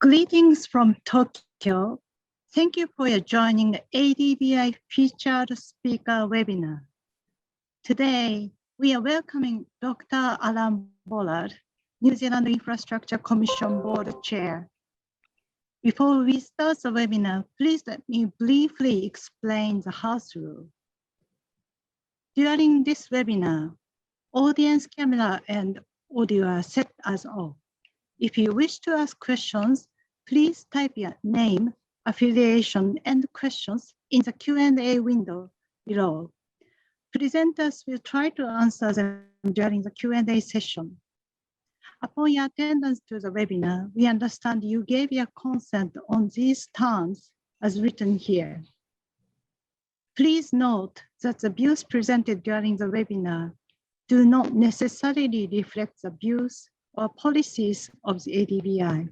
Greetings from Tokyo. Thank you for joining the ADBI Featured Speaker Webinar. Today, we are welcoming Dr. Alan Bollard, New Zealand Infrastructure Commission Board Chair. Before we start the webinar, please let me briefly explain the house rule. During this webinar, audience camera and audio are set as off. If you wish to ask questions, please type your name, affiliation, and questions in the Q&A window below. Presenters will try to answer them during the Q&A session. Upon your attendance to the webinar, we understand you gave your consent on these terms as written here. Please note that the views presented during the webinar do not necessarily reflect the views or policies of the ADBI.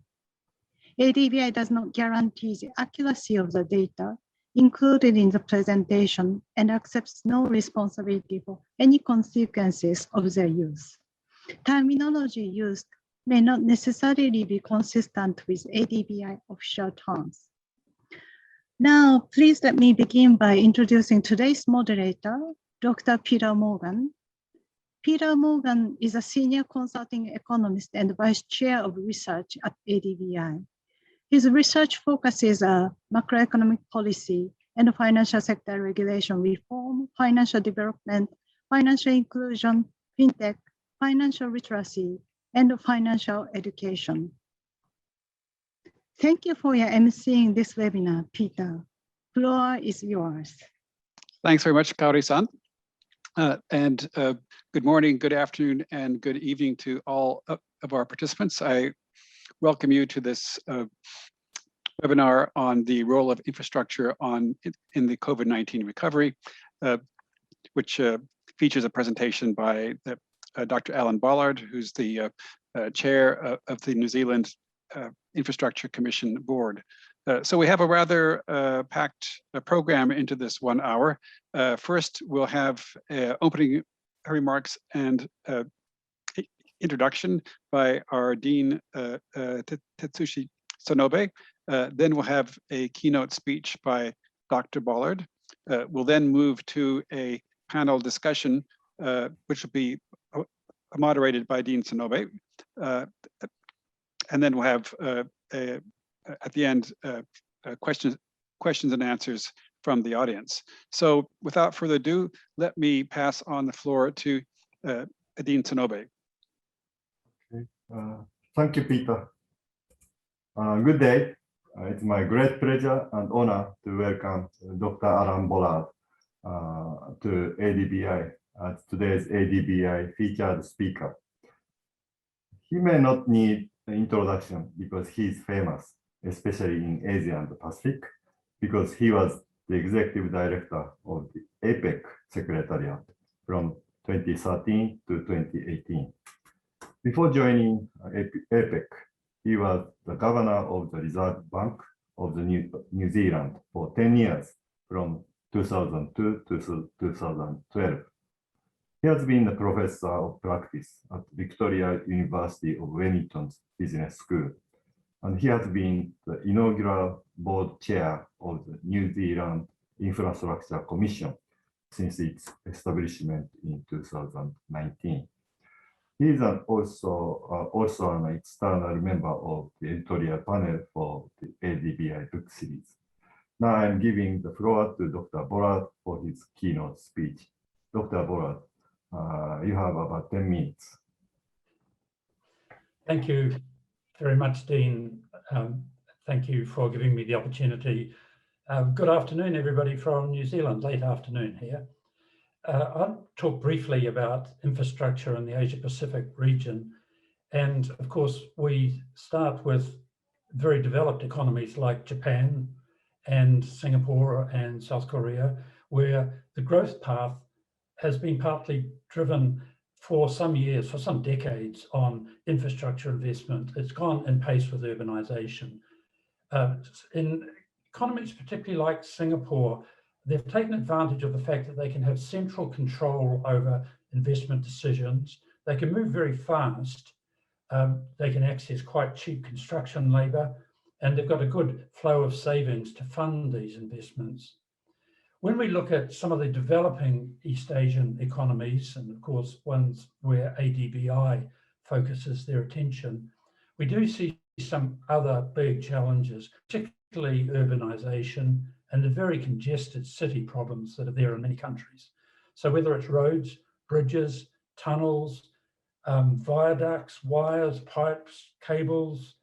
ADBI does not guarantee the accuracy of the data included in the presentation and accepts no responsibility for any consequences of their use. Terminology used may not necessarily be consistent with ADBI official terms. Now, please let me begin by introducing today's moderator, Dr. Peter Morgan. Peter Morgan is a senior consulting economist and vice chair of research at ADBI. His research focuses on macroeconomic policy and financial sector regulation reform, financial development, financial inclusion, fintech, financial literacy, and financial education. Thank you for your emceeing this webinar, Peter. Floor is yours. Thanks very much, Kaori-san. Good morning, good afternoon, and good evening to all of our participants. I welcome you to this webinar on the role of infrastructure in the COVID-19 recovery, which features a presentation by Dr. Alan Bollard, who's the chair of the New Zealand Infrastructure Commission Board. So we have a rather packed program into this 1 hour. First, we'll have opening remarks and introduction by our Dean Tetsushi Sonobe. Then we'll have a keynote speech by Dr. Bollard. We'll then move to a panel discussion, which will be moderated by Dean Sonobe. And then we'll have at the end questions and answers from the audience. So without further ado, let me pass on the floor to Dean Sonobe. Okay. Thank you, Peter. Good day. It's my great pleasure and honor to welcome Dr. Alan Bollard to ADBI as today's ADBI featured speaker. He may not need an introduction because he's famous, especially in Asia and the Pacific, because he was the executive director of the APEC Secretariat from 2013 to 2018. Before joining APEC, he was the governor of the Reserve Bank of the New Zealand for 10 years, from 2002 to 2012. He has been a professor of practice at Victoria University of Wellington's Business School, and he has been the inaugural board chair of the New Zealand Infrastructure Commission since its establishment in 2019. He is also an external member of the editorial panel for the ADBI book series. Now I'm giving the floor to Dr. Bollard for his keynote speech. Dr. Bollard, you have about 10 minutes. Thank you very much, Dean. Thank you for giving me the opportunity. Good afternoon, everybody from New Zealand, late afternoon here. I'll talk briefly about infrastructure in the Asia-Pacific region. And of course, we start with very developed economies like Japan and Singapore and South Korea, where the growth path has been partly driven for some years, for some decades, on infrastructure investment. It's gone in pace with urbanization. In economies particularly like Singapore, they've taken advantage of the fact that they can have central control over investment decisions. They can move very fast. They can access quite cheap construction labor. and they've got a good flow of savings to fund these investments. When we look at some of the developing East Asian economies, and of course ones where ADBI focuses their attention, we do see some other big challenges, particularly urbanization and the very congested city problems that are there in many countries. So whether it's roads, bridges, tunnels, viaducts, wires, pipes, cables,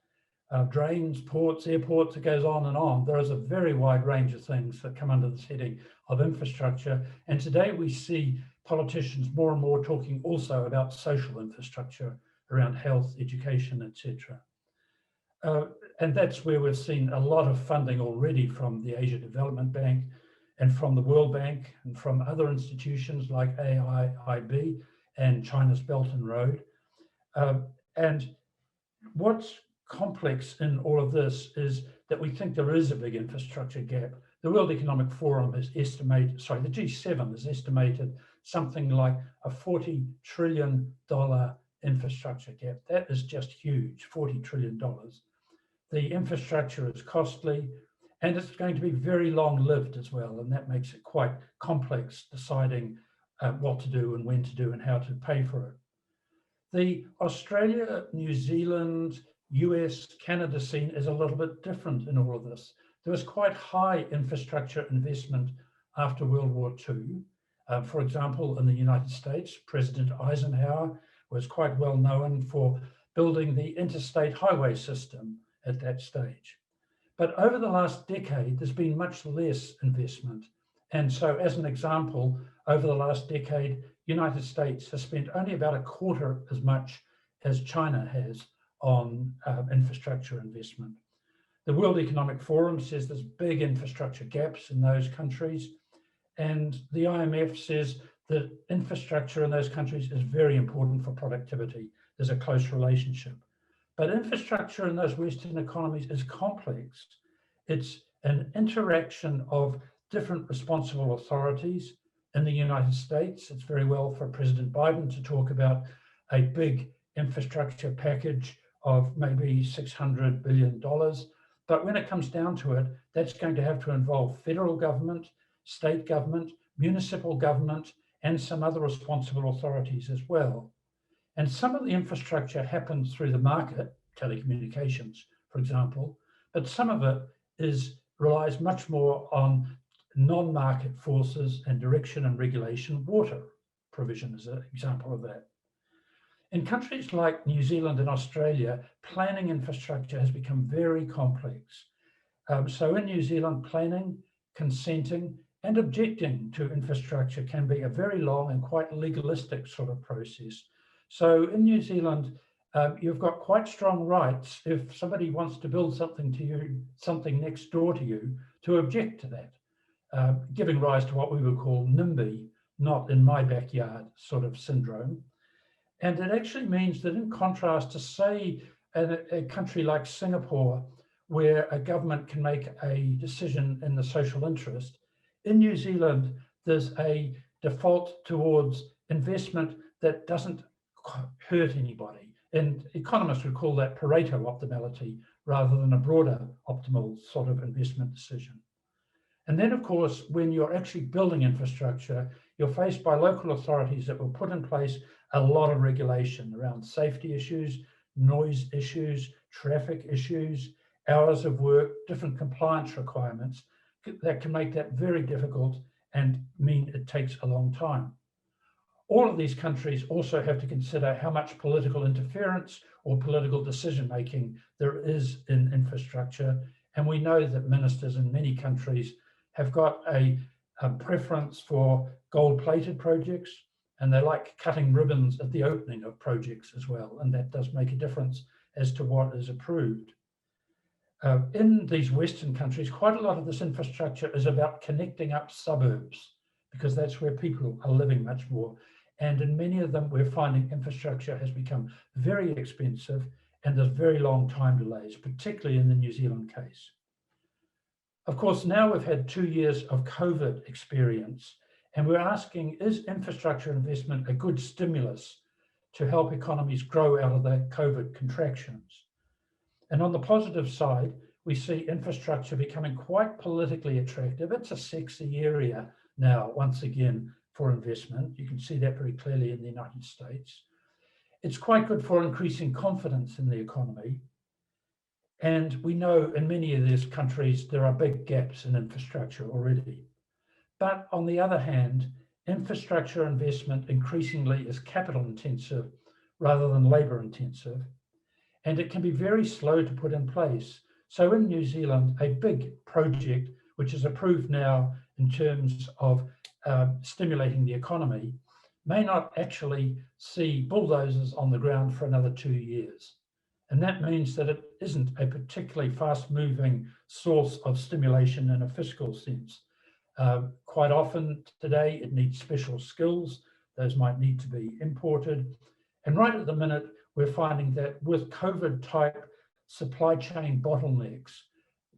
drains, ports, airports, it goes on. There is a very wide range of things that come under this heading of infrastructure. And today we see politicians more and more talking also about social infrastructure around health, education, etc. And that's where we've seen a lot of funding already from the Asia Development Bank and from the World Bank and from other institutions like AIIB and China's Belt and Road. And what's complex in all of this is that we think there is a big infrastructure gap. The World Economic Forum has estimated, sorry, the G7 has estimated something like a $40 trillion infrastructure gap. That is just huge, $40 trillion. The infrastructure is costly and it's going to be very long-lived as well, and that makes it quite complex deciding what to do and when to do and how to pay for it. The Australia, New Zealand, US, Canada scene is a little bit different in all of this. There was quite high infrastructure investment after World War II. For example, in the United States, President Eisenhower was quite well known for building the interstate highway system at that stage. But over the last decade, there's been much less investment. And so as an example, over the last decade, United States has spent only about a quarter as much as China has on infrastructure investment. The World Economic Forum says there's big infrastructure gaps in those countries. And the IMF says that infrastructure in those countries is very important for productivity. There's a close relationship. But infrastructure in those Western economies is complex. It's an interaction of different responsible authorities. In the United States, it's very well for President Biden to talk about a big infrastructure package of maybe $600 billion. But when it comes down to it, that's going to have to involve federal government, state government, municipal government, and some other responsible authorities as well. And some of the infrastructure happens through the market, telecommunications, for example, but some of it relies much more on non-market forces and direction and regulation. Water provision is an example of that. In countries like New Zealand and Australia, planning infrastructure has become very complex. So in New Zealand, planning, consenting, and objecting to infrastructure can be a very long and quite legalistic sort of process. So in New Zealand, you've got quite strong rights if somebody wants to build something to you, something next door to you, to object to that, giving rise to what we would call NIMBY, not in my backyard sort of syndrome. And it actually means that in contrast to, say, a country like Singapore, where a government can make a decision in the social interest, in New Zealand, there's a default towards investment that doesn't hurt anybody. And economists would call that Pareto optimality rather than a broader optimal sort of investment decision. And then, of course, when you're actually building infrastructure, you're faced by local authorities that will put in place a lot of regulation around safety issues, noise issues, traffic issues, hours of work, different compliance requirements that can make that very difficult and mean it takes a long time. All of these countries also have to consider how much political interference or political decision-making there is in infrastructure. And we know that ministers in many countries have got a preference for gold-plated projects, and they like cutting ribbons at the opening of projects as well. And that does make a difference as to what is approved. In these Western countries, quite a lot of this infrastructure is about connecting up suburbs, because that's where people are living much more. And in many of them, we're finding infrastructure has become very expensive and there's very long time delays, particularly in the New Zealand case. Of course, now we've had 2 years of COVID experience, and we're asking, is infrastructure investment a good stimulus to help economies grow out of the COVID contractions? And on the positive side, we see infrastructure becoming quite politically attractive. It's a sexy area now, once again, for investment. You can see that very clearly in the United States. It's quite good for increasing confidence in the economy. And we know in many of these countries, there are big gaps in infrastructure already. But on the other hand, infrastructure investment increasingly is capital intensive rather than labor intensive. And it can be very slow to put in place. So in New Zealand, a big project, which is approved now in terms of stimulating the economy, may not actually see bulldozers on the ground for another 2 years. And that means that it isn't a particularly fast-moving source of stimulation in a fiscal sense. Quite often today, it needs special skills. Those might need to be imported. And right at the minute, we're finding that with COVID-type supply chain bottlenecks,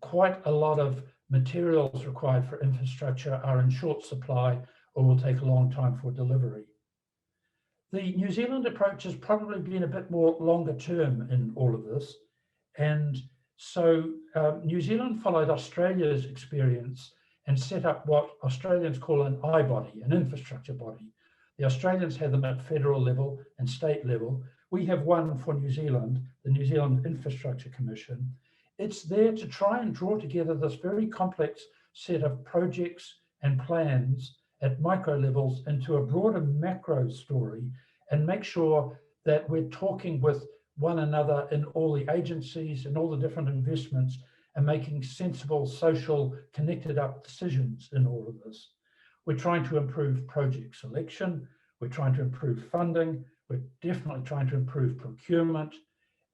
quite a lot of materials required for infrastructure are in short supply or will take a long time for delivery. The New Zealand approach has probably been a bit more longer term in all of this. And so New Zealand followed Australia's experience and set up what Australians call an I-body, an infrastructure body. The Australians have them at federal level and state level. We have one for New Zealand, the New Zealand Infrastructure Commission. It's there to try and draw together this very complex set of projects and plans at micro levels into a broader macro story and make sure that we're talking with one another in all the agencies and all the different investments and making sensible, social, connected up decisions in all of this. We're trying to improve project selection. We're trying to improve funding. We're definitely trying to improve procurement.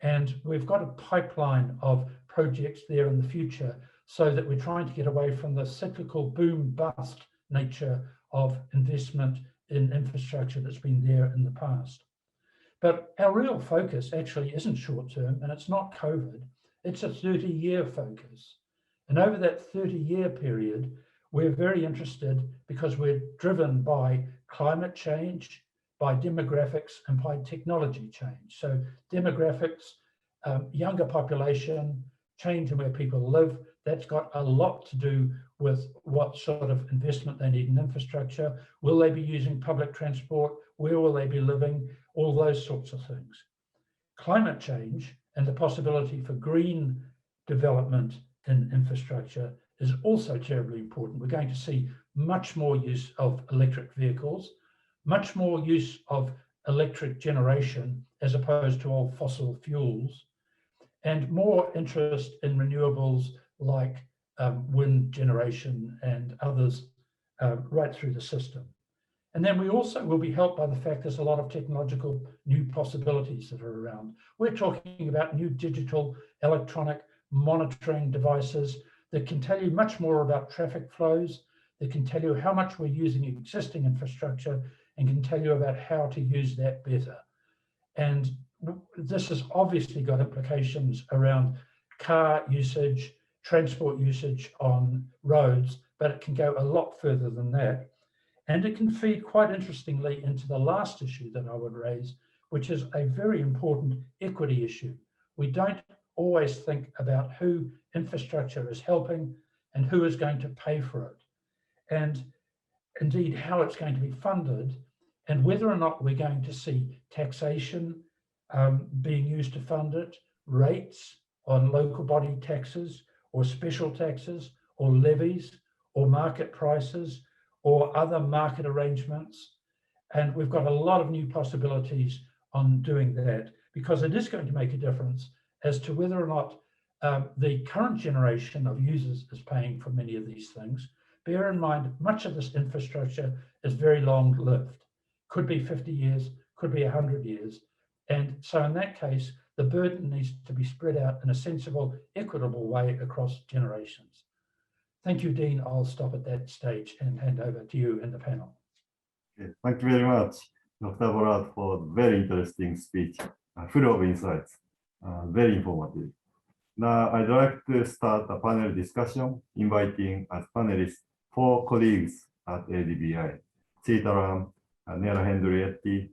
And we've got a pipeline of projects there in the future so that we're trying to get away from the cyclical boom-bust nature of investment in infrastructure that's been there in the past. But our real focus actually isn't short-term, and it's not COVID. It's a 30-year focus. And over that 30-year period, we're very interested because we're driven by climate change, by demographics, and by technology change. So demographics, younger population, change in where people live, that's got a lot to do with what sort of investment they need in infrastructure. Will they be using public transport? Where will they be living? All those sorts of things. Climate change and the possibility for green development in infrastructure is also terribly important. We're going to see much more use of electric vehicles, much more use of electric generation as opposed to all fossil fuels, and more interest in renewables like wind generation and others right through the system. And then we also will be helped by the fact there's a lot of technological new possibilities that are around. We're talking about new digital electronic monitoring devices that can tell you much more about traffic flows, that can tell you how much we're using existing infrastructure and can tell you about how to use that better. And this has obviously got implications around car usage, transport usage on roads, but it can go a lot further than that. And it can feed quite interestingly into the last issue that I would raise, which is a very important equity issue. We don't always think about who infrastructure is helping and who is going to pay for it, and indeed how it's going to be funded, and whether or not we're going to see taxation being used to fund it, rates on local body taxes or special taxes or levies or market prices or other market arrangements. And we've got a lot of new possibilities on doing that, because it is going to make a difference as to whether or not the current generation of users is paying for many of these things. Bear in mind, much of this infrastructure is very long-lived. Could be 50 years, could be 100 years. And so in that case, the burden needs to be spread out in a sensible, equitable way across generations. Thank you, Dean. I'll stop at that stage and hand over to you and the panel. Okay. Thank you very much, Dr. Bollard, for a very interesting speech, full of insights, very informative. Now, I'd like to start a panel discussion, inviting as panelists 4 colleagues at ADBI, Sitaram, Nera Hendrietti,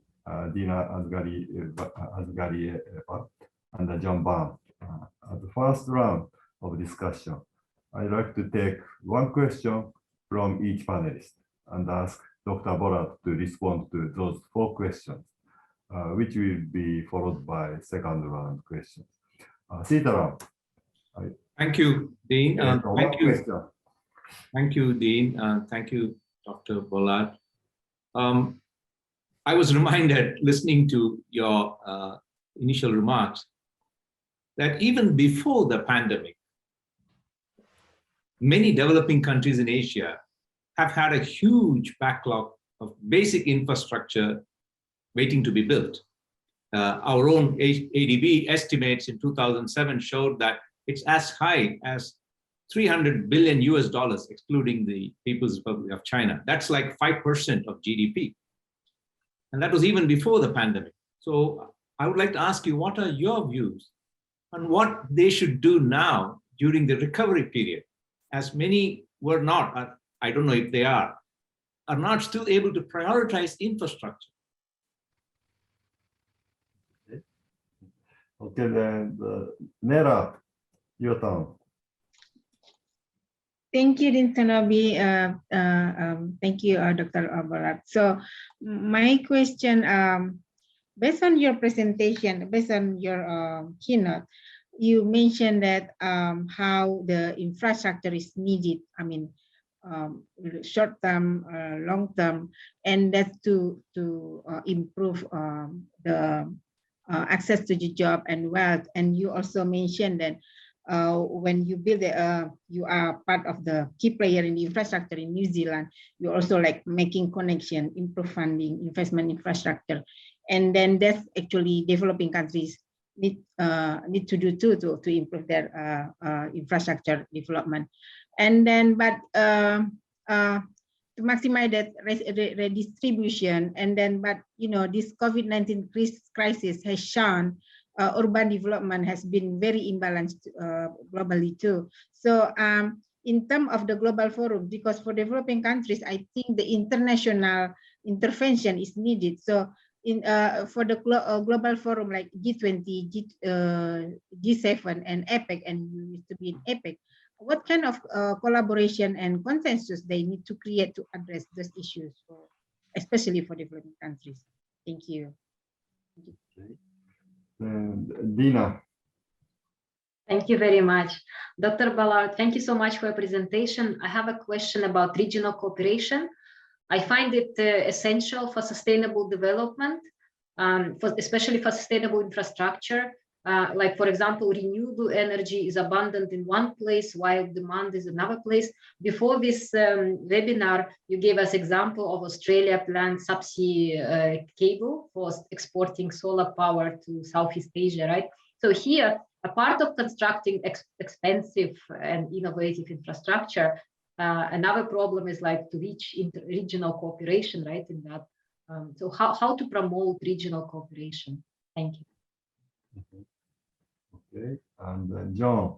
Dina Asgharieva, and John Byrne. At the first round, of discussion. I'd like to take one question from each panelist and ask Dr. Bollard to respond to those 4 questions, which will be followed by second round questions. Sitaram. Thank you, Dean. Thank you. Thank you, Dean. Thank you, Dr. Bollard. I was reminded, listening to your initial remarks, that even before the pandemic, many developing countries in Asia have had a huge backlog of basic infrastructure waiting to be built. Our own ADB estimates in 2007 showed that it's as high as $300 billion US, excluding the People's Republic of China. That's like 5% of GDP. And that was even before the pandemic. So I would like to ask you, what are your views on what they should do now during the recovery period, as many were not, I don't know if they are not still able to prioritize infrastructure? Okay, then Nera, your turn. Thank you, Dean Sonobe. Thank you, Dr. Bollard. So my question, based on your presentation, based on your keynote, you mentioned that how the infrastructure is needed. I mean, short term, long term, and that's to improve the access to the job and wealth. And you also mentioned that when you build you are part of the key player in the infrastructure in New Zealand. You also like making connection, improve funding, investment infrastructure, and then that's actually developing countries need to do too to improve their infrastructure development. And then, but to maximize that redistribution, and then, but you know, this COVID-19 crisis has shown urban development has been very imbalanced globally too. So in terms of the global forum, because for developing countries, I think the international intervention is needed. So in for the global forum like G20, G7 and APEC, and we used to be in APEC, what kind of collaboration and consensus they need to create to address these issues, especially for developing countries? Thank you. Okay. Dina. Thank you very much. Dr. Bollard, thank you so much for your presentation. I have a question about regional cooperation. I find it essential for sustainable development, especially for sustainable infrastructure. Like, for example, renewable energy is abundant in one place while demand is another place. Before this webinar, you gave us example of Australia planned subsea cable for exporting solar power to Southeast Asia, right? So here, a part of constructing expensive and innovative infrastructure, another problem is like to reach regional cooperation, right? In that, so how to promote regional cooperation? Thank you. Mm-hmm. Okay, and then John,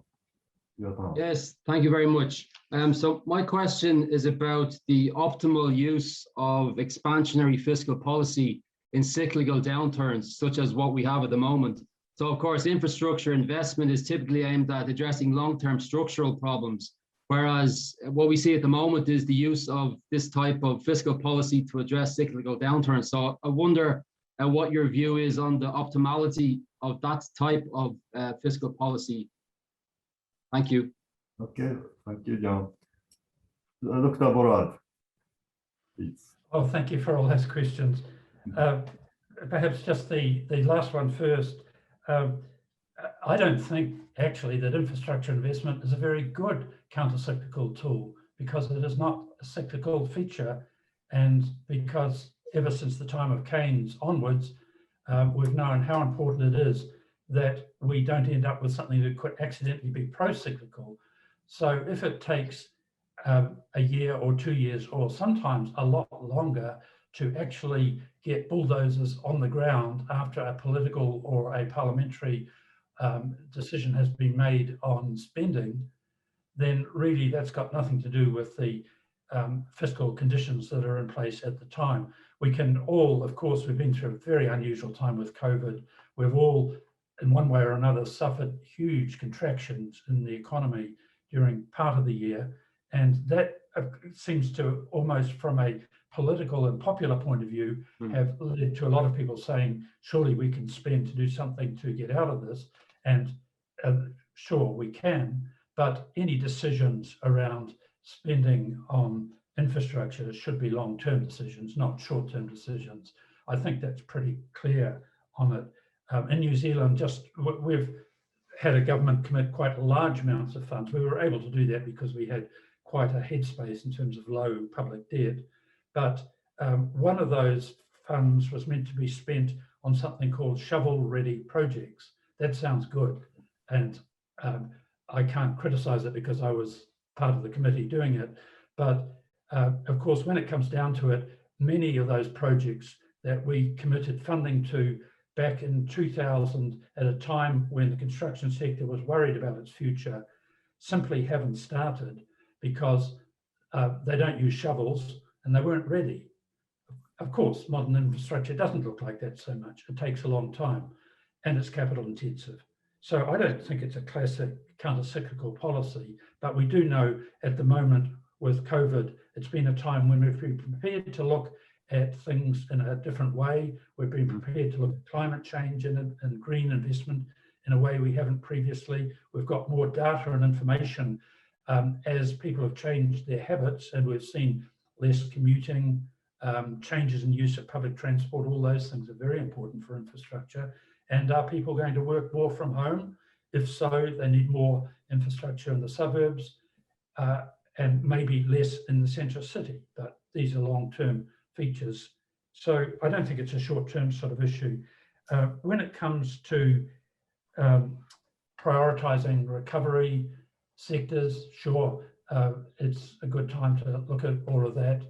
your turn. Yes, thank you very much. So my question is about the optimal use of expansionary fiscal policy in cyclical downturns, such as what we have at the moment. So of course, infrastructure investment is typically aimed at addressing long-term structural problems, whereas what we see at the moment is the use of this type of fiscal policy to address cyclical downturns. So I wonder what your view is on the optimality of that type of fiscal policy. Thank you. Okay, thank you, John. Dr. Bollard, please. Oh, thank you for all those questions. Perhaps just the last one first. I don't think actually that infrastructure investment is a very good counter-cyclical tool, because it is not a cyclical feature, and because ever since the time of Keynes onwards, we've known how important it is that we don't end up with something that could accidentally be pro-cyclical. So if it takes a year or 2 years, or sometimes a lot longer, to actually get bulldozers on the ground after a political or a parliamentary decision has been made on spending, then really that's got nothing to do with the fiscal conditions that are in place at the time. We can all, of course, we've been through a very unusual time with COVID. We've all in one way or another, suffered huge contractions in the economy during part of the year. And that seems to, almost from a political and popular point of view, have led to a lot of people saying, surely we can spend to do something to get out of this. And sure, we can, but any decisions around spending on infrastructure should be long-term decisions, not short-term decisions. I think that's pretty clear on it. In New Zealand, we've had a government commit quite large amounts of funds. We were able to do that because we had quite a headspace in terms of low public debt. But one of those funds was meant to be spent on something called shovel-ready projects. That sounds good. And I can't criticize it because I was part of the committee doing it. But of course, when it comes down to it, many of those projects that we committed funding to back in 2000, at a time when the construction sector was worried about its future, simply haven't started because they don't use shovels and they weren't ready. Of course, modern infrastructure doesn't look like that so much. It takes a long time and it's capital intensive. So I don't think it's a classic counter-cyclical policy, but we do know at the moment with COVID, it's been a time when we've been prepared to look at things in a different way. We've been prepared to look at climate change and green investment in a way we haven't previously. We've got more data and information as people have changed their habits, and we've seen less commuting, changes in use of public transport. All those things are very important for infrastructure. And are people going to work more from home? If so, they need more infrastructure in the suburbs and maybe less in the central city, but these are long-term features. So I don't think it's a short-term sort of issue. When it comes to prioritizing recovery sectors, sure, it's a good time to look at all of that.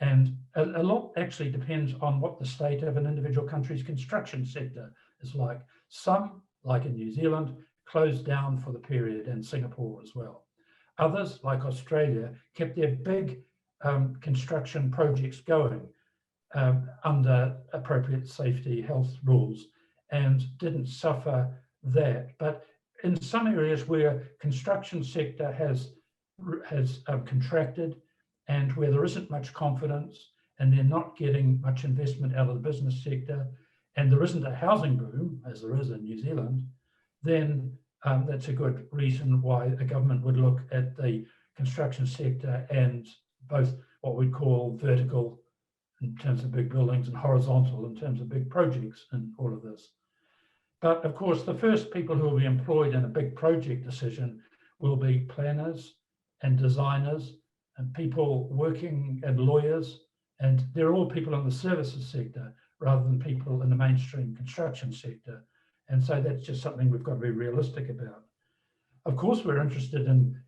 And a lot actually depends on what the state of an individual country's construction sector is like. Some, like in New Zealand, closed down for the period, and Singapore as well. Others, like Australia, kept their big construction projects going under appropriate safety health rules and didn't suffer that. But in some areas where construction sector has contracted and where there isn't much confidence and they're not getting much investment out of the business sector, and there isn't a housing boom, as there is in New Zealand, then that's a good reason why a government would look at the construction sector and both what we call vertical in terms of big buildings and horizontal in terms of big projects and all of this. But of course, the first people who will be employed in a big project decision will be planners and designers and people working and lawyers, and they're all people in the services sector rather than people in the mainstream construction sector. And so that's just something we've got to be realistic about. Of course, we're interested in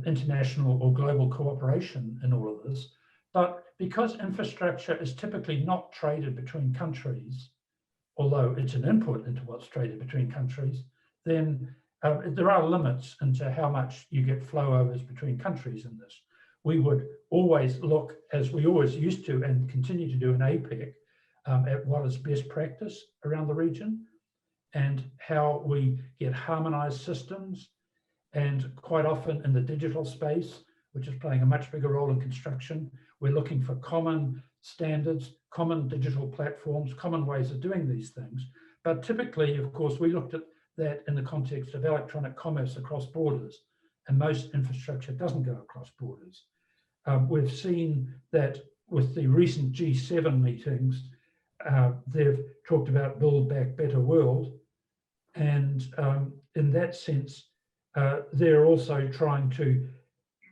international or global cooperation in all of this, but because infrastructure is typically not traded between countries, although it's an input into what's traded between countries, then there are limits into how much you get flow overs between countries in this. We would always look, as we always used to and continue to do in APEC, at what is best practice around the region and how we get harmonized systems. And quite often in the digital space, which is playing a much bigger role in construction, we're looking for common standards, common digital platforms, common ways of doing these things. But typically, of course, we looked at that in the context of electronic commerce across borders, and most infrastructure doesn't go across borders. We've seen that with the recent G7 meetings, they've talked about Build Back Better World. And in that sense, they're also trying to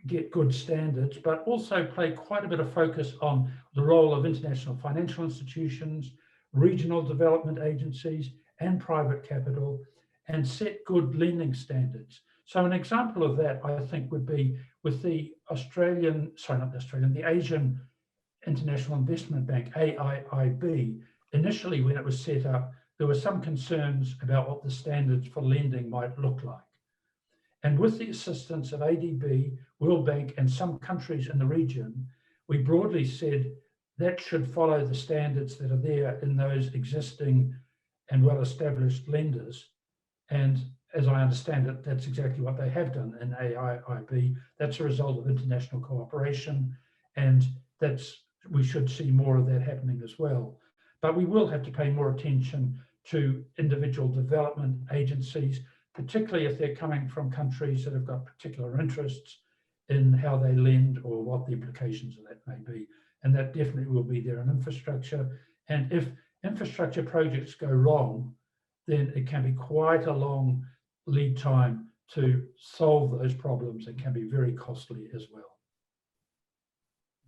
get good standards, but also play quite a bit of focus on the role of international financial institutions, regional development agencies, and private capital, and set good lending standards. So an example of that, I think, would be with the the Asian International Investment Bank, AIIB. Initially, when it was set up, there were some concerns about what the standards for lending might look like. And with the assistance of ADB, World Bank, and some countries in the region, we broadly said that should follow the standards that are there in those existing and well-established lenders. And as I understand it, that's exactly what they have done in AIIB. That's a result of international cooperation, and we should see more of that happening as well. But we will have to pay more attention to individual development agencies, particularly if they're coming from countries that have got particular interests in how they lend or what the implications of that may be. And that definitely will be there in infrastructure. And if infrastructure projects go wrong, then it can be quite a long lead time to solve those problems and can be very costly as well.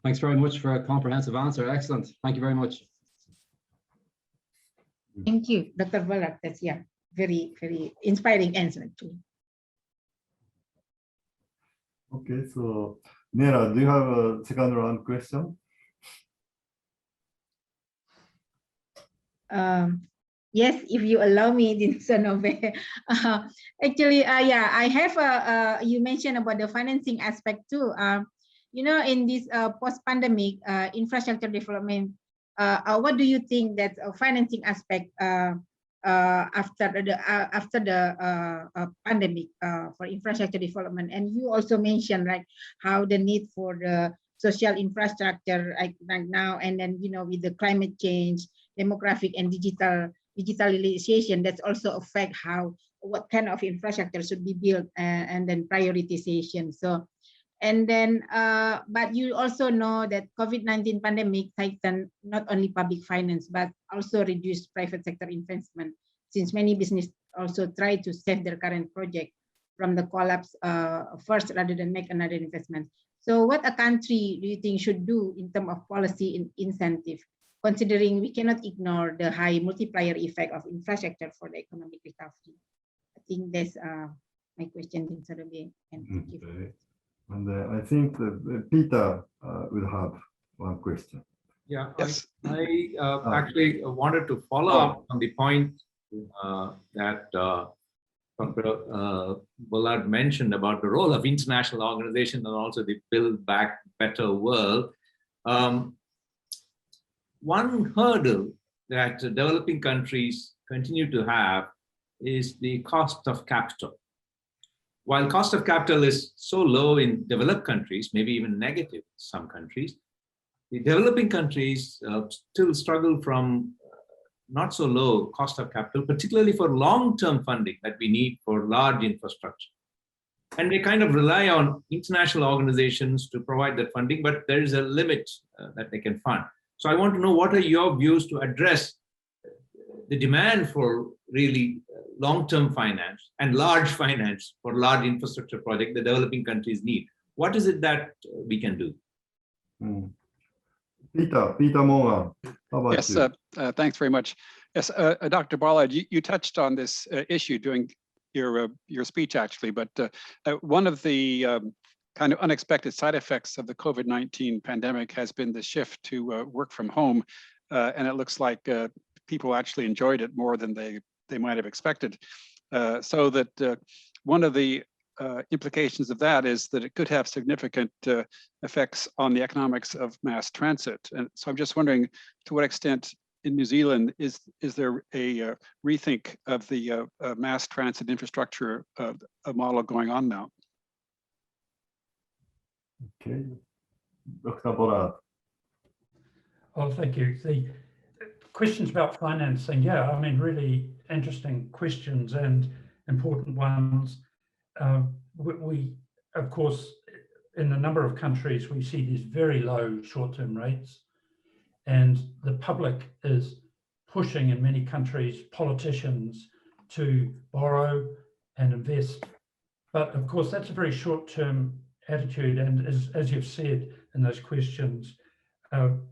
Thanks very much for a comprehensive answer. Excellent. Thank you very much. Thank you, Dr. Bollard. That's very, very inspiring answer too. Okay, so Nera, do you have a second round question? Yes, if you allow me, Dean Sonobe. Actually, I have you mentioned about the financing aspect too. You know, in this post-pandemic infrastructure development, what do you think that financing aspect after the pandemic for infrastructure development? And you also mentioned like how the need for the social infrastructure like now, and then with the climate change, demographic, and digitalization, that's also affect what kind of infrastructure should be built, and then prioritization. So, and then, but you also know that COVID-19 pandemic tightened not only public finance, but also reduced private sector investment, since many businesses also try to save their current project from the collapse first rather than make another investment. So what a country do you think should do in terms of policy incentive, considering we cannot ignore the high multiplier effect of infrastructure for the economic recovery? I think that's my question, Dean Sonobe, and thank you. Okay. And I think that Peter will have one question. Yeah, Yes. I actually wanted to follow up on the point that Dr. Bollard mentioned about the role of international organizations and also the Build Back Better world. One hurdle that developing countries continue to have is the cost of capital. While cost of capital is so low in developed countries, maybe even negative in some countries, the developing countries still struggle from not so low cost of capital, particularly for long-term funding that we need for large infrastructure. And they kind of rely on international organizations to provide that funding, but there is a limit that they can fund. So I want to know, what are your views to address the demand for really long-term finance and large finance for large infrastructure projects the developing countries need? What is it that we can do? Peter Morgan, how about yes, you? Thanks very much. Yes, Dr. Bollard, you touched on this issue during your speech, actually, but one of the kind of unexpected side effects of the COVID-19 pandemic has been the shift to work from home, and it looks like people actually enjoyed it more than they might have expected. So that one of the implications of that is that it could have significant effects on the economics of mass transit. And so I'm just wondering, to what extent in New Zealand is there a rethink of the mass transit infrastructure model going on now? Okay, Dr. Bollard. Oh, thank you. The questions about financing, yeah, I mean, really interesting questions and important ones. We, of course, in a number of countries, we see these very low short-term rates, and the public is pushing in many countries politicians to borrow and invest. But of course, that's a very short-term attitude, and as you've said in those questions,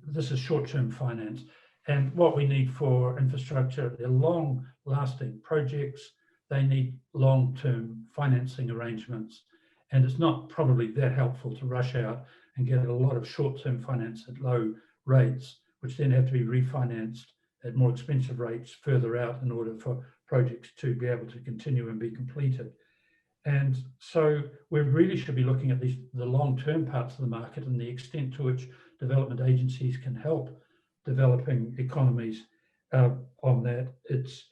this is short-term finance. And what we need for infrastructure, they're long-lasting projects. They need long-term financing arrangements. And it's not probably that helpful to rush out and get a lot of short-term finance at low rates, which then have to be refinanced at more expensive rates further out in order for projects to be able to continue and be completed. And so we really should be looking at the long-term parts of the market and the extent to which development agencies can help developing economies on that. It's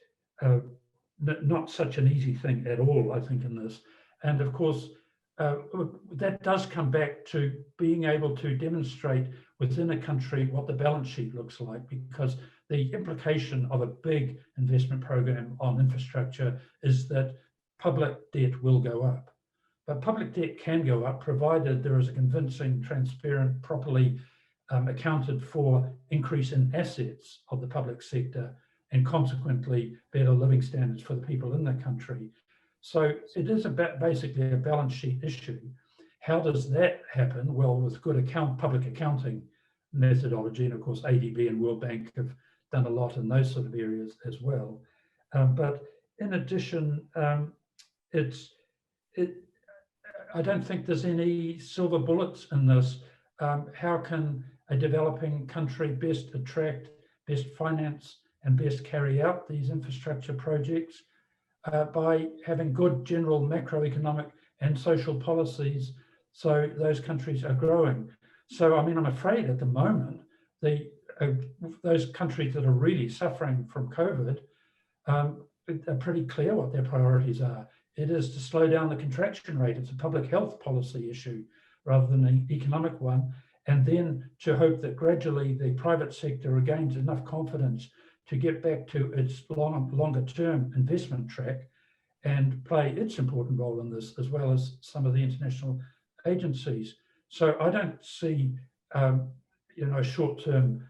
not such an easy thing at all, I think, in this. And of course, that does come back to being able to demonstrate within a country what the balance sheet looks like, because the implication of a big investment program on infrastructure is that public debt will go up. But public debt can go up provided there is a convincing, transparent, properly accounted for increase in assets of the public sector, and consequently better living standards for the people in the country. So it is basically a balance sheet issue. How does that happen? Well, with good public accounting methodology, and of course ADB and World Bank have done a lot in those sort of areas as well. But in addition, I don't think there's any silver bullets in this. How can a developing country best attract, best finance, and best carry out these infrastructure projects? By having good general macroeconomic and social policies, so those countries are growing. So, I mean, I'm afraid at the moment, those countries that are really suffering from COVID are pretty clear what their priorities are. It is to slow down the contraction rate. It's a public health policy issue rather than an economic one. And then to hope that gradually the private sector regains enough confidence to get back to its longer term investment track and play its important role in this, as well as some of the international agencies. So I don't see a short-term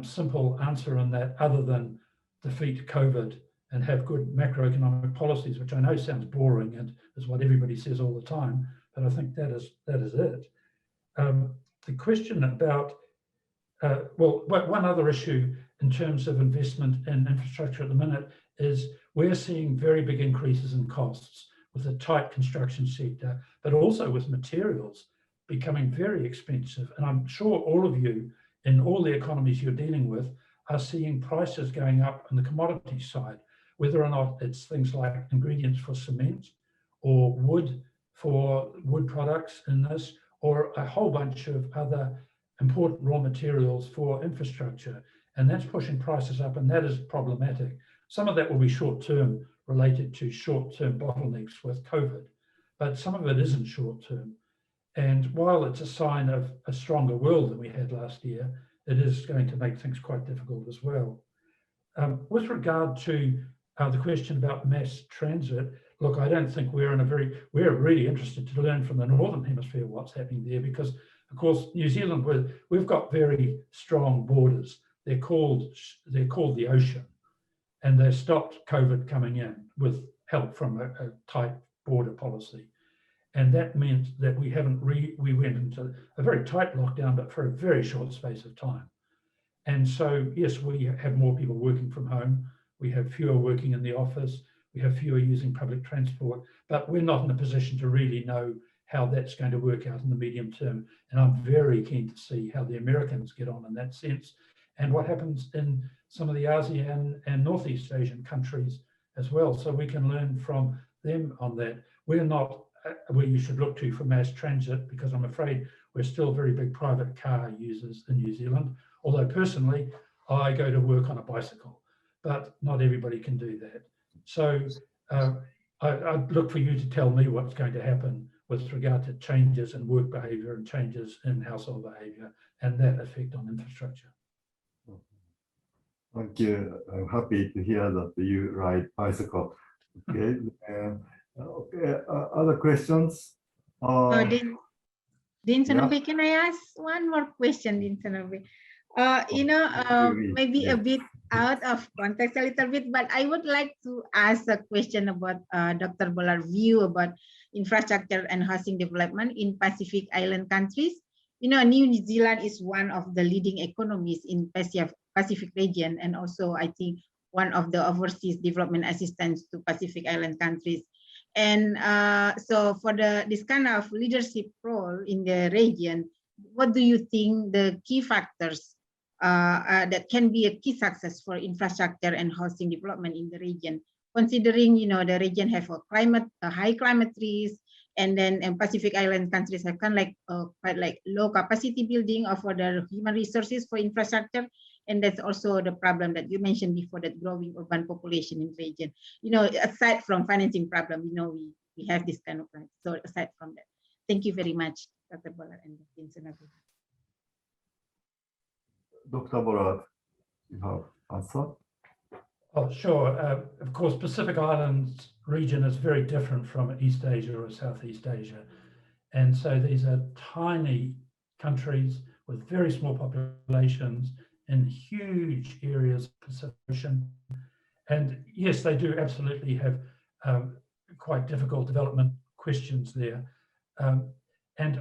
simple answer on that other than defeat COVID and have good macroeconomic policies, which I know sounds boring and is what everybody says all the time, but I think that is it. The question about, well, one other issue in terms of investment in infrastructure at the minute is we're seeing very big increases in costs with a tight construction sector, but also with materials becoming very expensive. And I'm sure all of you in all the economies you're dealing with are seeing prices going up on the commodity side, whether or not it's things like ingredients for cement or wood for wood products in this, or a whole bunch of other important raw materials for infrastructure. And that's pushing prices up, and that is problematic. Some of that will be short-term, related to short-term bottlenecks with COVID, but some of it isn't short-term. And while it's a sign of a stronger world than we had last year, it is going to make things quite difficult as well. With regard to the question about mass transit, look, I don't think we're really interested to learn from the Northern Hemisphere what's happening there, because of course, New Zealand, we've got very strong borders. They're called the ocean, and they stopped COVID coming in with help from a tight border policy. And that meant that we went into a very tight lockdown, but for a very short space of time. And so, yes, we have more people working from home. We have fewer working in the office. We have fewer using public transport, but we're not in a position to really know how that's going to work out in the medium term. And I'm very keen to see how the Americans get on in that sense, and what happens in some of the ASEAN and Northeast Asian countries as well. So we can learn from them on that. We're not where you should look to for mass transit, because I'm afraid we're still very big private car users in New Zealand. Although personally, I go to work on a bicycle, but not everybody can do that. So I'd look for you to tell me what's going to happen with regard to changes in work behavior and changes in household behavior and that effect on infrastructure. Thank you. I'm happy to hear that you ride bicycle. Okay. Okay. Other questions? Dean Sonobe, can I ask one more question, Dean Sonobe? Maybe a bit out of context a little bit, but I would like to ask a question about Dr. Bollard's view about infrastructure and housing development in Pacific Island countries. New Zealand is one of the leading economies in Pacific region, and also I think one of the overseas development assistance to Pacific Island countries. And so for this kind of leadership role in the region, what do you think the key factors that can be a key success for infrastructure and housing development in the region, considering the region have a high climate risk, and then Pacific Island countries have kind of quite like low capacity building of the human resources for infrastructure, And that's also the problem that you mentioned before, that growing urban population in the region. You know, aside from financing problem, you know, we have this kind of plan. So aside from that, thank you very much, Dr. Bollard and Dean Sonobe. Dr. Bollard, you have answer? Oh, sure. Of course, Pacific Islands region is very different from East Asia or Southeast Asia. And so these are tiny countries with very small populations in huge areas of Pacific Ocean. And yes, they do absolutely have quite difficult development questions there. And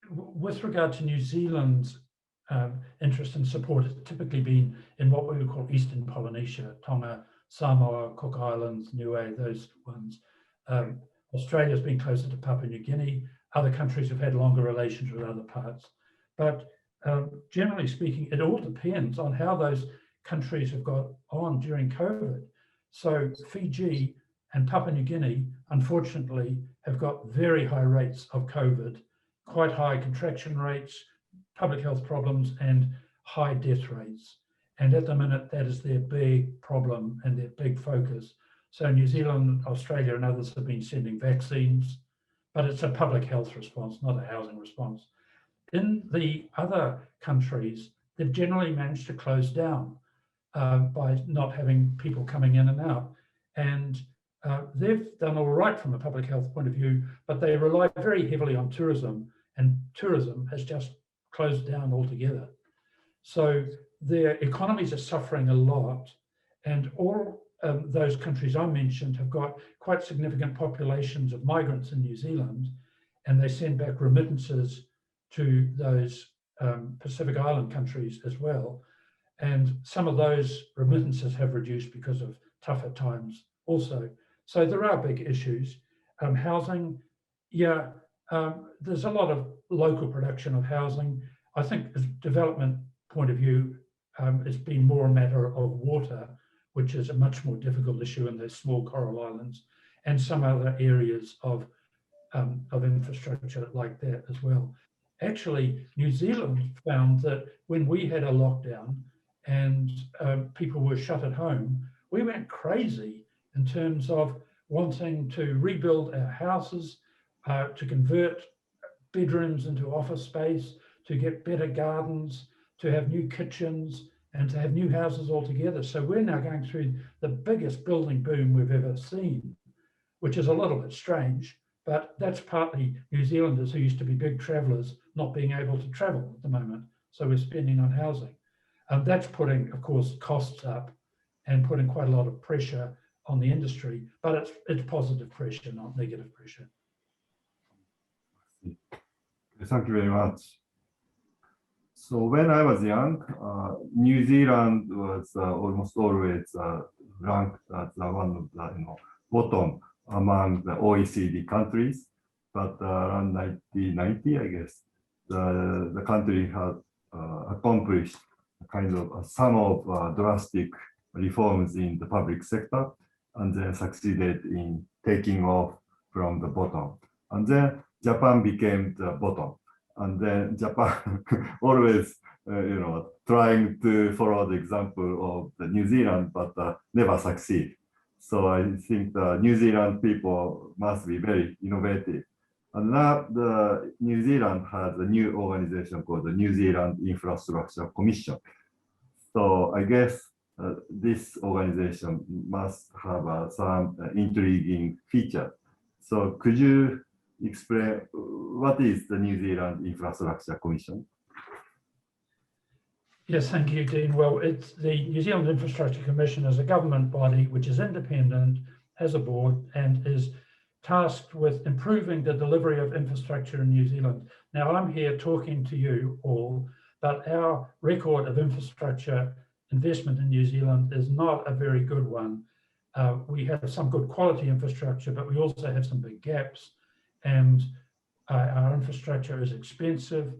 with regard to New Zealand's interest and support, has typically been in what we would call Eastern Polynesia, Tonga, Samoa, Cook Islands, Niue, those ones. Australia's been closer to Papua New Guinea. Other countries have had longer relations with other parts. But generally speaking, it all depends on how those countries have got on during COVID. So Fiji and Papua New Guinea, unfortunately, have got very high rates of COVID, quite high contraction rates, public health problems, and high death rates. And at the minute, that is their big problem and their big focus. So New Zealand, Australia, and others have been sending vaccines, but it's a public health response, not a housing response. In the other countries, they've generally managed to close down by not having people coming in and out. And they've done all right from a public health point of view, but they rely very heavily on tourism, and tourism has just closed down altogether. So their economies are suffering a lot, and all those countries I mentioned have got quite significant populations of migrants in New Zealand, and they send back remittances to those Pacific Island countries as well. And some of those remittances have reduced because of tougher times also. So there are big issues. Housing, yeah, there's a lot of local production of housing. I think as development point of view, it's been more a matter of water, which is a much more difficult issue in those small coral islands, and some other areas of infrastructure like that as well. Actually, New Zealand found that when we had a lockdown and people were shut at home, we went crazy in terms of wanting to rebuild our houses, to convert bedrooms into office space, to get better gardens, to have new kitchens, and to have new houses altogether. So we're now going through the biggest building boom we've ever seen, which is a little bit strange, but that's partly New Zealanders who used to be big travelers not being able to travel at the moment. So we're spending on housing. And that's putting, of course, costs up and putting quite a lot of pressure on the industry, but it's positive pressure, not negative pressure. Thank you very much. So when I was young, New Zealand was almost always ranked as one of the bottom among the OECD countries. But around 1990, I guess, the country had accomplished kind of some of drastic reforms in the public sector, and then succeeded in taking off from the bottom. And then Japan became the bottom. And then Japan always, trying to follow the example of the New Zealand, but never succeed. So I think the New Zealand people must be very innovative. And now the New Zealand has a new organization called the New Zealand Infrastructure Commission. So I guess this organization must have some intriguing feature. So could you explain what is the New Zealand Infrastructure Commission? Yes, thank you, Dean. Well, it's the New Zealand Infrastructure Commission is a government body which is independent, has a board, and is tasked with improving the delivery of infrastructure in New Zealand. Now, I'm here talking to you all, but our record of infrastructure investment in New Zealand is not a very good one. We have some good quality infrastructure, but we also have some big gaps, and our infrastructure is expensive,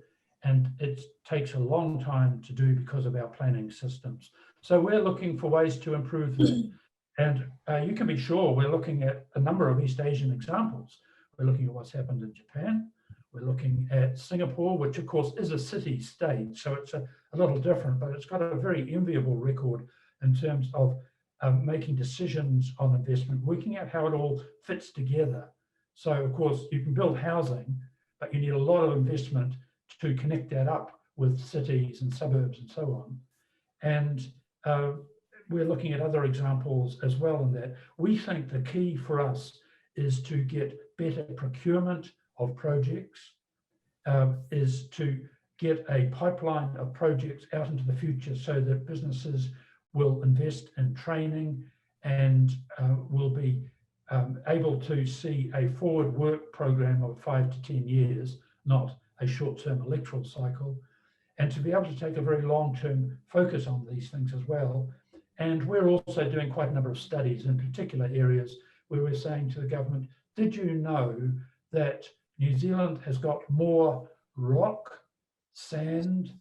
and it takes a long time to do because of our planning systems. So we're looking for ways to improve that. And you can be sure we're looking at a number of East Asian examples. We're looking at what's happened in Japan. We're looking at Singapore, which of course is a city-state, so it's a little different, but it's got a very enviable record in terms of making decisions on investment, working out how it all fits together. So of course you can build housing, but you need a lot of investment to connect that up with cities and suburbs and so on. And we're looking at other examples as well in that. We think the key for us is to get better procurement of projects, is to get a pipeline of projects out into the future so that businesses will invest in training and will be able to see a forward work program of 5 to 10 years, not a short-term electoral cycle, and to be able to take a very long-term focus on these things as well. And we're also doing quite a number of studies in particular areas where we're saying to the government, did you know that New Zealand has got more rock, sand,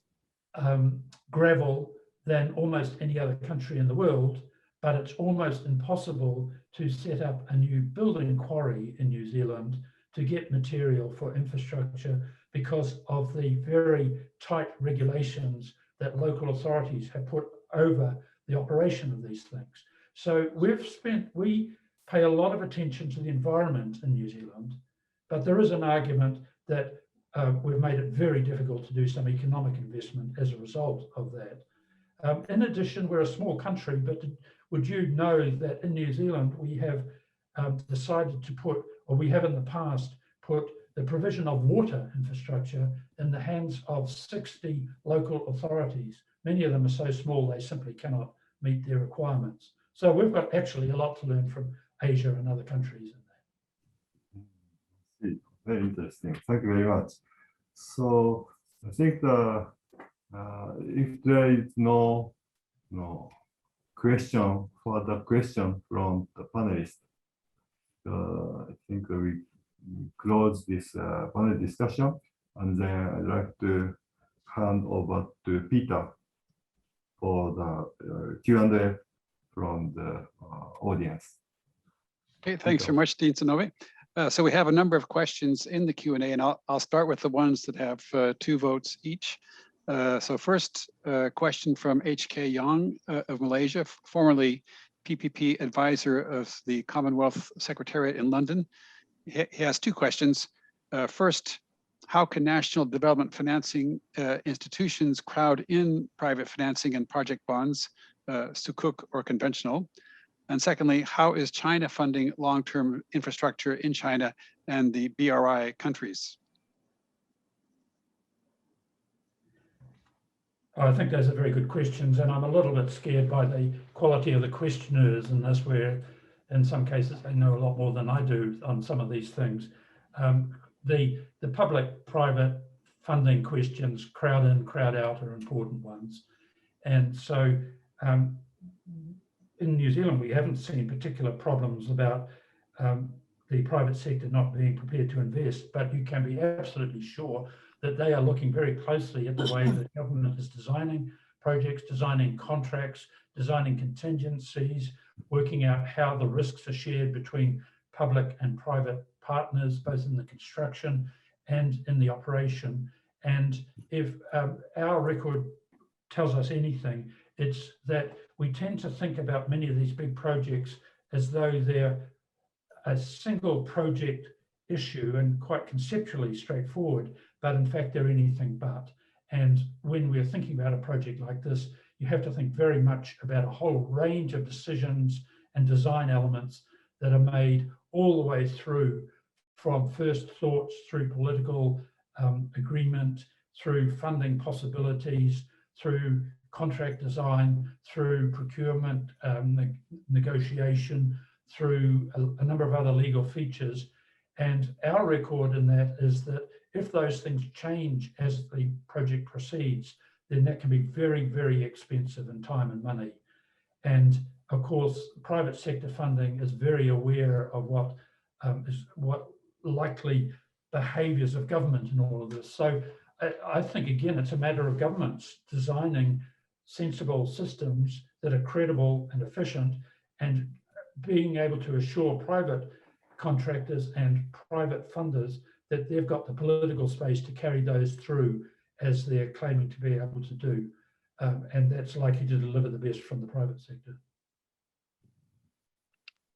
gravel than almost any other country in the world, but it's almost impossible to set up a new building quarry in New Zealand to get material for infrastructure because of the very tight regulations that local authorities have put over the operation of these things. So we pay a lot of attention to the environment in New Zealand, but there is an argument that we've made it very difficult to do some economic investment as a result of that. In addition, we're a small country, but would you know that in New Zealand, we have decided to put, or we have in the past, put the provision of water infrastructure in the hands of 60 local authorities. Many of them are so small, they simply cannot meet their requirements. So we've got actually a lot to learn from Asia and other countries in that. Very interesting. Thank you very much. So I think if there is no question, further question from the panelists, I think we close this panel discussion, and then I'd like to hand over to Peter for the Q&A from the audience. Okay, thanks very much, Dean Sonobe. So we have a number of questions in the Q&A, and I'll start with the ones that have 2 votes each. So first question from HK Yang of Malaysia, formerly PPP advisor of the Commonwealth Secretariat in London. He has 2 questions. First, how can national development financing institutions crowd in private financing and project bonds, sukuk or conventional? And secondly, how is China funding long-term infrastructure in China and the BRI countries? I think those are very good questions, and I'm a little bit scared by the quality of the questioners in this, where in some cases they know a lot more than I do on some of these things. The public-private funding questions, crowd in, crowd out, are important ones. And so in New Zealand, we haven't seen particular problems about the private sector not being prepared to invest, but you can be absolutely sure that they are looking very closely at the way that government is designing projects, designing contracts, designing contingencies, working out how the risks are shared between public and private partners, both in the construction and in the operation. And if our record tells us anything, it's that we tend to think about many of these big projects as though they're a single project issue and quite conceptually straightforward, but in fact they're anything but. And when we're thinking about a project like this, you have to think very much about a whole range of decisions and design elements that are made all the way through, from first thoughts through political agreement, through funding possibilities, through contract design, through procurement negotiation, through a number of other legal features. And our record in that is that if those things change as the project proceeds, then that can be very, very expensive in time and money. And of course, private sector funding is very aware of what likely behaviors of government in all of this. So I think, again, it's a matter of governments designing sensible systems that are credible and efficient, and being able to assure private contractors and private funders that they've got the political space to carry those through as they're claiming to be able to do. And that's likely to deliver the best from the private sector.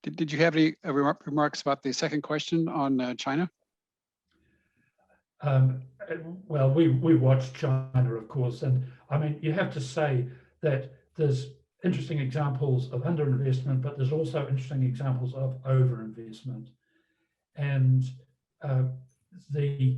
Did you have any remarks about the second question on China? Well, we watched China, of course, and I mean, you have to say that there's interesting examples of underinvestment, but there's also interesting examples of overinvestment. And the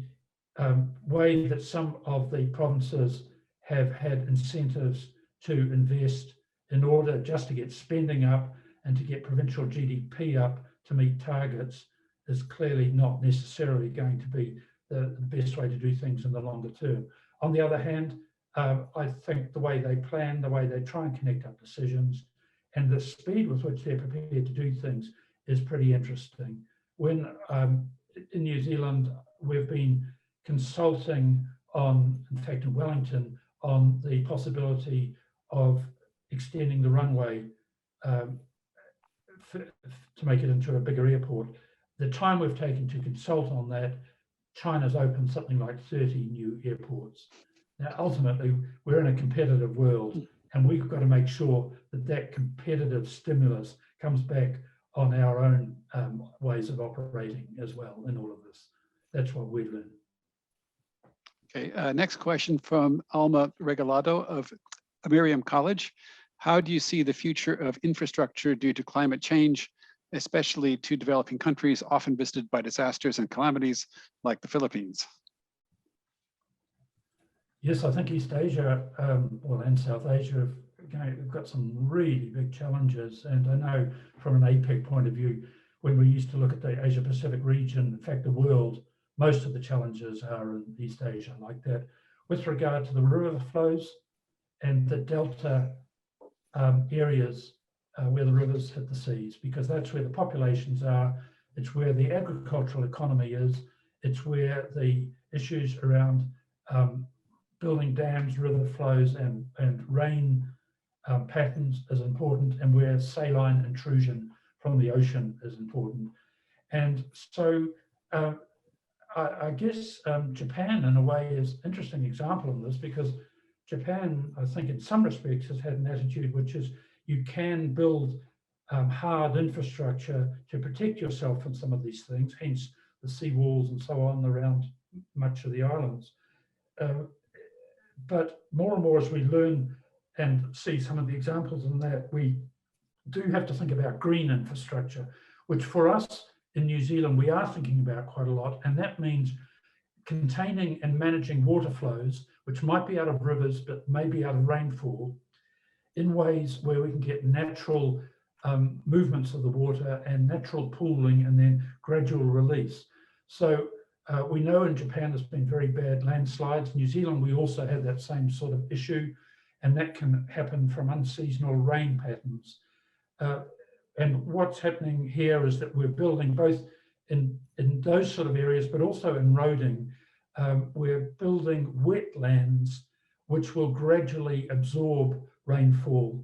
way that some of the provinces have had incentives to invest in order just to get spending up and to get provincial GDP up to meet targets is clearly not necessarily going to be the best way to do things in the longer term. On the other hand, I think the way they plan, the way they try and connect up decisions, and the speed with which they're prepared to do things is pretty interesting. When in New Zealand, we've been consulting on, in fact, in Wellington, on the possibility of extending the runway to make it into a bigger airport. The time we've taken to consult on that, China's opened something like 30 new airports. Now, ultimately, we're in a competitive world, and we've got to make sure that that competitive stimulus comes back on our own ways of operating as well in all of this. That's what we learn. Okay, next question from Alma Regalado of Miriam College. How do you see the future of infrastructure due to climate change, especially to developing countries often visited by disasters and calamities like the Philippines? Yes, I think East Asia, well, and South Asia have got some really big challenges. And I know from an APEC point of view, when we used to look at the Asia Pacific region, in fact, the world, most of the challenges are in East Asia like that. With regard to the river flows and the delta areas where the rivers hit the seas, because that's where the populations are, it's where the agricultural economy is, it's where the issues around building dams, river flows, and rain patterns is important, and where saline intrusion from the ocean is important. And so I guess Japan, in a way, is an interesting example of this, because Japan, I think, in some respects, has had an attitude which is you can build hard infrastructure to protect yourself from some of these things, hence the seawalls and so on around much of the islands. But more and more as we learn and see some of the examples in that, we do have to think about green infrastructure, which for us in New Zealand, we are thinking about quite a lot. And that means containing and managing water flows, which might be out of rivers, but maybe out of rainfall, in ways where we can get natural movements of the water and natural pooling and then gradual release. So we know in Japan there's been very bad landslides. New Zealand, we also have that same sort of issue, and that can happen from unseasonal rain patterns. And what's happening here is that we're building both in those sort of areas, but also in roading. We're building wetlands which will gradually absorb rainfall,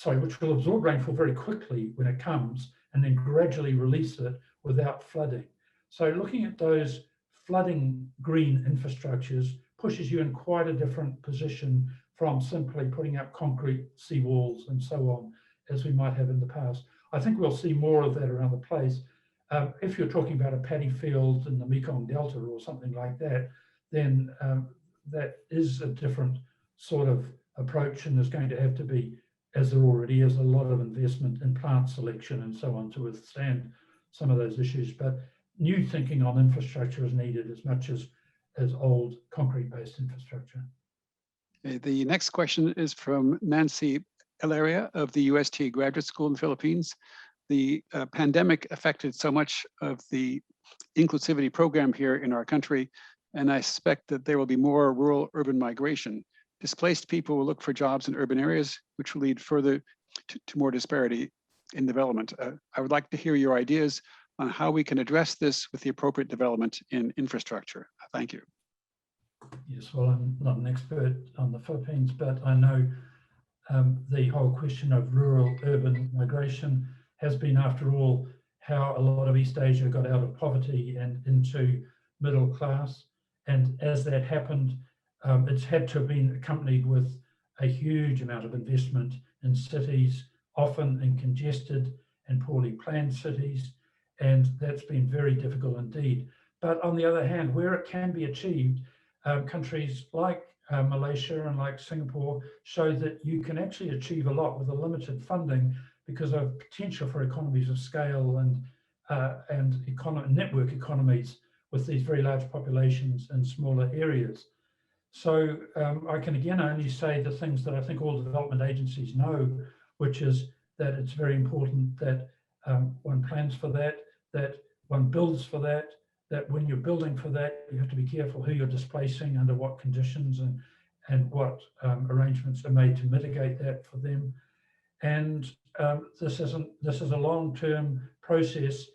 which will absorb rainfall very quickly when it comes, and then gradually release it without flooding. So looking at those flooding green infrastructures pushes you in quite a different position from simply putting up concrete seawalls and so on, as we might have in the past. I think we'll see more of that around the place. If you're talking about a paddy field in the Mekong Delta or something like that, then that is a different sort of approach, and there's going to have to be, as there already is, a lot of investment in plant selection and so on to withstand some of those issues. But new thinking on infrastructure is needed as much as old concrete-based infrastructure. Okay, the next question is from Nancy Elaria of the UST Graduate School in the Philippines. The pandemic affected so much of the inclusivity program here in our country, and I suspect that there will be more rural-urban migration. Displaced people will look for jobs in urban areas, which will lead further to more disparity in development. I would like to hear your ideas on how we can address this with the appropriate development in infrastructure. Thank you. Yes, well, I'm not an expert on the Philippines, but I know the whole question of rural-urban migration has been, after all, how a lot of East Asia got out of poverty and into middle class. And as that happened, it's had to have been accompanied with a huge amount of investment in cities, often in congested and poorly planned cities. And that's been very difficult indeed. But on the other hand, where it can be achieved, countries like Malaysia and like Singapore show that you can actually achieve a lot with a limited funding because of potential for economies of scale and network economies with these very large populations in smaller areas. So I can again only say the things that I think all development agencies know, which is that it's very important that one plans for that, that one builds for that, that when you're building for that, you have to be careful who you're displacing, under what conditions, and what arrangements are made to mitigate that for them. And this is a long-term process,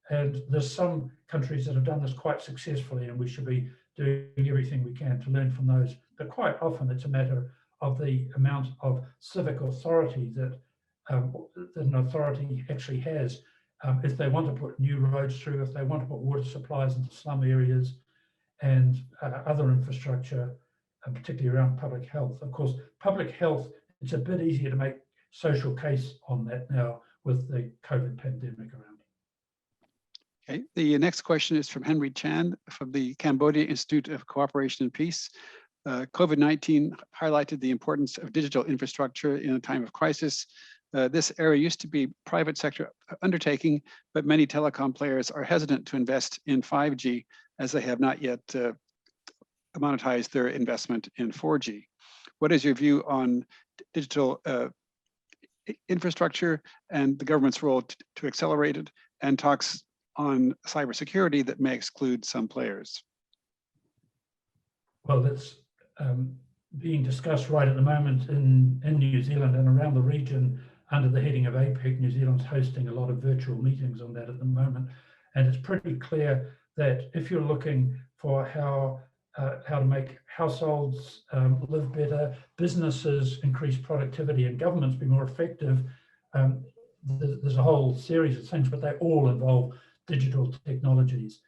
and there's some countries that have done this quite successfully, and we should be doing everything we can to learn from those. But quite often it's a matter of the amount of civic authority that an authority actually has. If they want to put new roads through, if they want to put water supplies into slum areas and other infrastructure, particularly around public health. Of course, public health, it's a bit easier to make social case on that now with the COVID pandemic around. Okay, the next question is from Henry Chan from the Cambodia Institute of Cooperation and Peace. COVID-19 highlighted the importance of digital infrastructure in a time of crisis. This area used to be private sector undertaking, but many telecom players are hesitant to invest in 5G as they have not yet monetized their investment in 4G. What is your view on digital infrastructure and the government's role to accelerate it, and talks on cybersecurity that may exclude some players? Well, that's being discussed right at the moment in New Zealand and around the region under the heading of APEC. New Zealand's hosting a lot of virtual meetings on that at the moment. And it's pretty clear that if you're looking for how to make households live better, businesses increase productivity, and governments be more effective, there's a whole series of things, but they all involve digital technologies.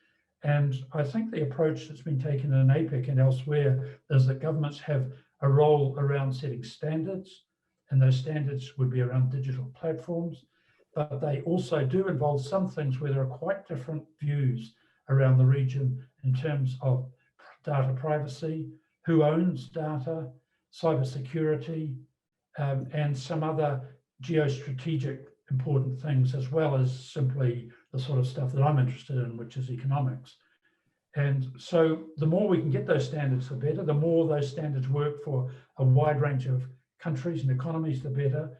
And I think the approach that's been taken in APEC and elsewhere is that governments have a role around setting standards, and those standards would be around digital platforms, but they also do involve some things where there are quite different views around the region in terms of data privacy, who owns data, cybersecurity, and some other geostrategic important things, as well as simply the sort of stuff that I'm interested in, which is economics. And so the more we can get those standards, the better. The more those standards work for a wide range of countries and economies, the better.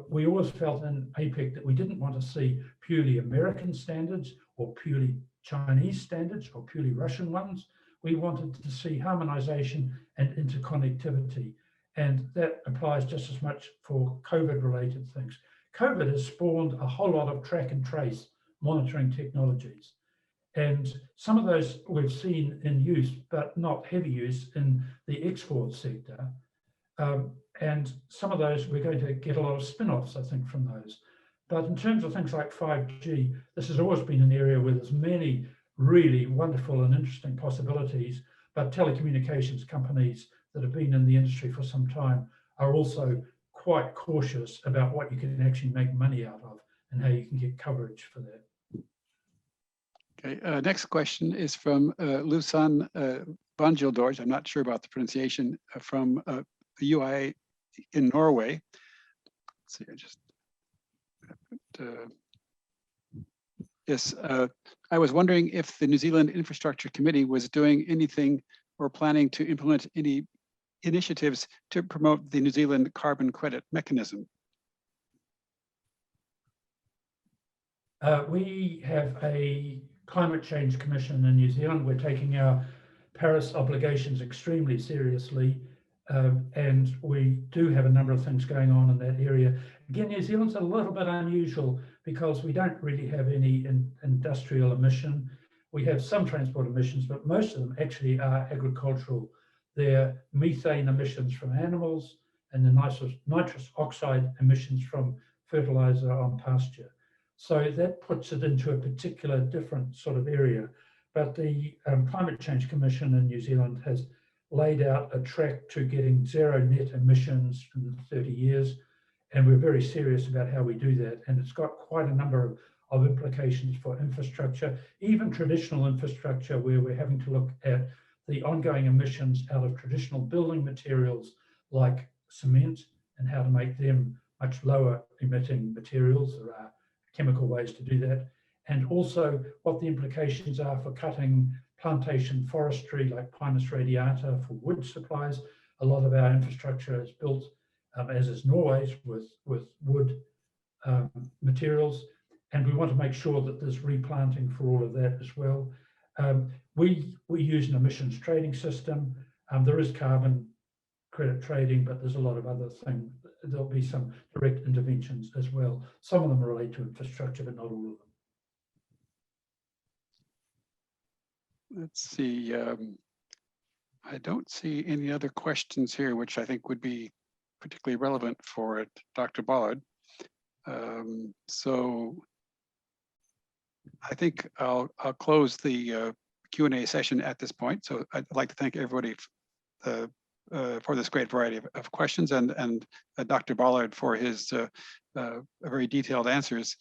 We always felt in APEC that we didn't want to see purely American standards or purely Chinese standards or purely Russian ones. We wanted to see harmonization and interconnectivity. And that applies just as much for COVID-related things. COVID has spawned a whole lot of track and trace monitoring technologies. And some of those we've seen in use, but not heavy use in the export sector. And some of those, we're going to get a lot of spin-offs, I think, from those. But in terms of things like 5G, this has always been an area where there's many really wonderful and interesting possibilities, but telecommunications companies that have been in the industry for some time are also quite cautious about what you can actually make money out of and how you can get coverage for that. Okay, next question is from Lusan Banjildorj. I'm not sure about the pronunciation, from the UIA in Norway. Let's see, I just yes, I was wondering if the New Zealand Infrastructure Committee was doing anything or planning to implement any initiatives to promote the New Zealand carbon credit mechanism. We have a climate change commission in New Zealand. We're taking our Paris obligations extremely seriously, and we do have a number of things going on in that area. Again, New Zealand's a little bit unusual because we don't really have any industrial emission. We have some transport emissions, but most of them actually are agricultural. They're methane emissions from animals and the nitrous oxide emissions from fertilizer on pasture. So that puts it into a particular different sort of area. but the Climate Change Commission in New Zealand has laid out a track to getting zero net emissions in 30 years. And we're very serious about how we do that. And it's got quite a number of implications for infrastructure, even traditional infrastructure, where we're having to look at the ongoing emissions out of traditional building materials like cement and how to make them much lower emitting materials. There are chemical ways to do that. And also what the implications are for cutting plantation forestry like Pinus radiata for wood supplies. A lot of our infrastructure is built, as is Norway's, with wood materials. And we want to make sure that there's replanting for all of that as well. We use an emissions trading system. There is carbon credit trading, but there's a lot of other things. There'll be some direct interventions as well. Some of them relate to infrastructure, but not all of them. Let's see. I don't see any other questions here, which I think would be particularly relevant for Dr. Bollard. So I think I'll close the Q&A session at this point. So I'd like to thank everybody for this great variety of questions, and Dr. Bollard for his very detailed answers.